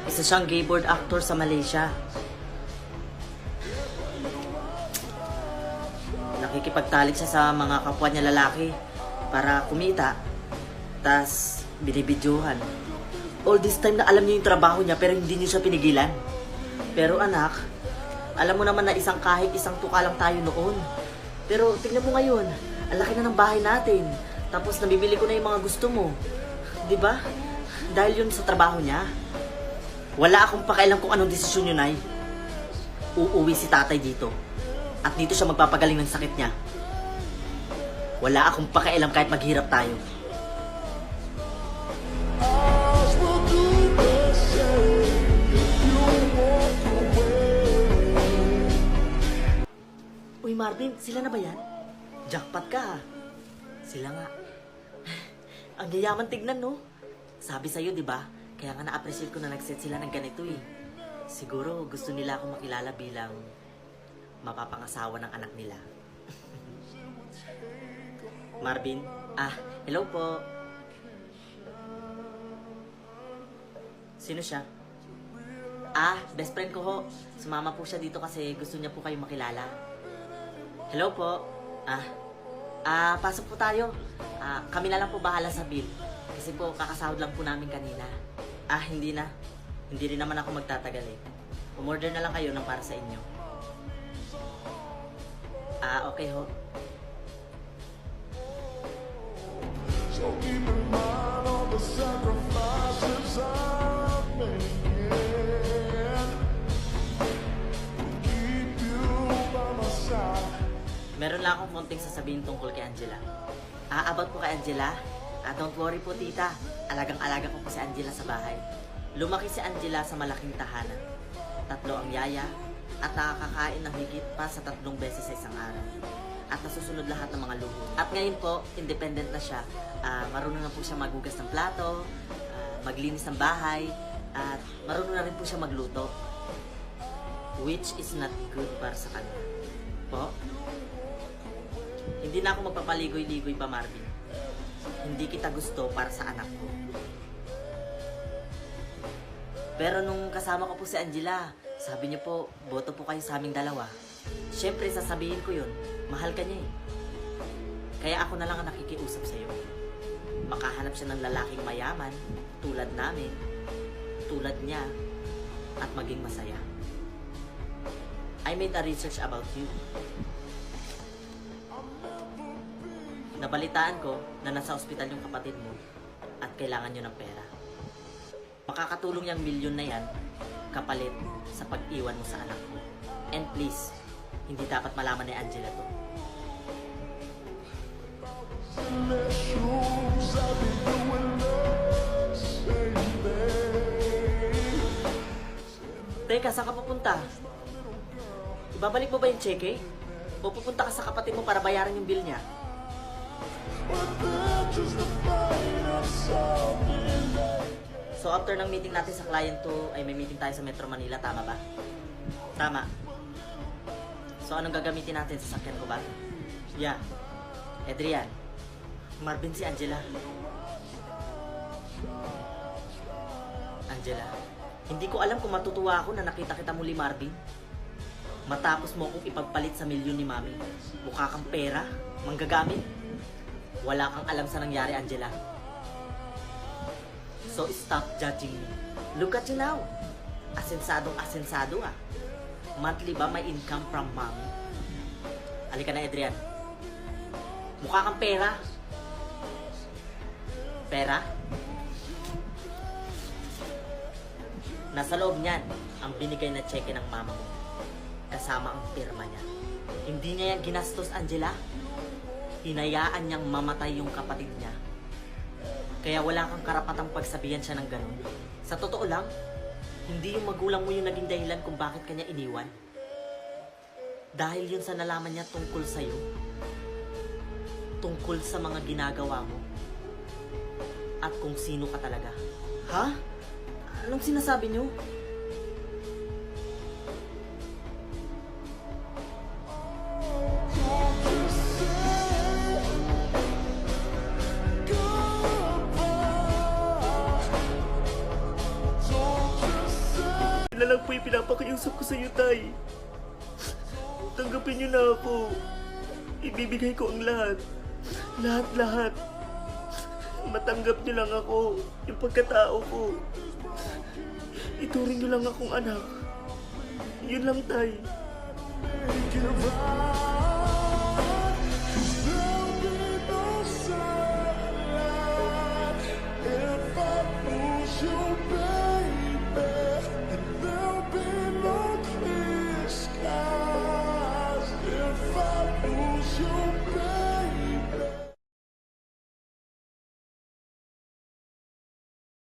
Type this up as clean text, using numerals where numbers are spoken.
Isa siyang gayboard actor sa Malaysia. Nakikipagtalik siya sa mga kapwa niya lalaki para kumita. Tas binibidyohan. All this time na alam niyo yung trabaho niya pero hindi niyo siya pinigilan. Pero anak, alam mo naman na isang tuka lang tayo noon. Pero tingnan mo ngayon, ang laki na ng bahay natin. Tapos nabibili ko na yung mga gusto mo. 'Di ba? Dahil yun sa trabaho niya. Wala akong pakialam kung anong desisyon yun ay. Uuwi si tatay dito. At dito siya magpapagaling ng sakit niya. Wala akong pakialam kahit maghirap tayo. Uy Marvin, sila na ba yan? Jackpot ka ha. Sila nga. Ang yayaman tignan no? Sabi sa'yo di ba? Kaya nga na-appreciate ko na nag-set sila ng ganito eh. Siguro gusto nila akong makilala bilang mapapangasawa ng anak nila. Marvin? Hello po. Sino siya? Best friend ko ho. Sumama po siya dito kasi gusto niya po kayong makilala. Hello po. Pasok po tayo. Kami na lang po bahala sa bill. Kasi po, kakasahod lang po namin kanina. Hindi na. Hindi rin naman ako magtatagal eh. Umorder na lang kayo ng para sa inyo. Okay ho. So keep in mind all the sacrifices I'm making. Keep you by my side. Meron lang akong konting sasabihin tungkol kay Angela. About po kay Angela? Don't worry po tita. Alagang-alaga ko po si Angela sa bahay. Lumaki si Angela sa malaking tahanan. 3 ang yaya at nakakakain ng higit pa sa 3 beses sa isang araw. At nasusunod lahat ng mga luho. At ngayon po, independent na siya. Marunong na po siya maghugas ng plato, maglinis ng bahay, at marunong na rin po siya magluto. Which is not good para sa kanya. Po? Hindi na ako magpapaligoy-ligoy pa, Marvin. Hindi kita gusto para sa anak ko. Pero nung kasama ko po si Angela, sabi niya po, boto po kayo sa aming dalawa. Siyempre, sasabihin ko yun. Mahal ka niya eh. Kaya ako na lang ang nakikiusap sa'yo. Makahanap siya ng lalaking mayaman, tulad namin, tulad niya, at maging masaya. I made a research about you. Nabalitaan ko na nasa ospital yung kapatid mo at kailangan nyo ng pera. Makakatulong yung milyon na yan kapalit sa pag-iwan mo sa anak mo. And please, hindi dapat malaman ni Angela to. Teka, saan ka pupunta? Ibabalik mo ba yung cheque? O pupunta ka sa kapatid mo para bayaran yung bill niya? So after ng meeting natin sa client to, ay may meeting tayo sa Metro Manila, tama ba? Tama. So anong gagamitin natin? Sasakyan ko ba? Yeah. Adrian. Marvin, si Angela. Angela, hindi ko alam kung matutuwa ako na nakita kita muli, Marvin. Matapos mo akong ipagpalit sa milyon ni Mami. Mukha kang pera, manggagamit. Wala kang alam sa nangyari, Angela. So stop judging me. Look at you now. Asensado ah. Monthly ba may income from Mommy? Halika na, Adrian. Mukha kang pera. Pera? Nasa loob niyan ang binigay na cheque ng mama mo. Kasama ang pirma niya. Hindi niya yan ginastos, Angela. Hinayaan niyang mamatay yung kapatid niya. Kaya wala kang karapatang pagsabihan siya ng ganun. Sa totoo lang, hindi yung magulang mo yung naging dahilan kung bakit kanya iniwan. Dahil yun sa nalaman niya tungkol sa'yo. Tungkol sa mga ginagawa mo. At kung sino ka talaga. Ha? Anong sinasabi niyo? Yun na lang po yung pinapakiusap ko sa iyo, Tay. Tanggapin niyo na ako. Ibibigay ko ang lahat. Lahat-lahat. Matanggap niyo lang ako, yung pagkatao ko. Ituring niyo lang akong anak. Yun lang, Tay.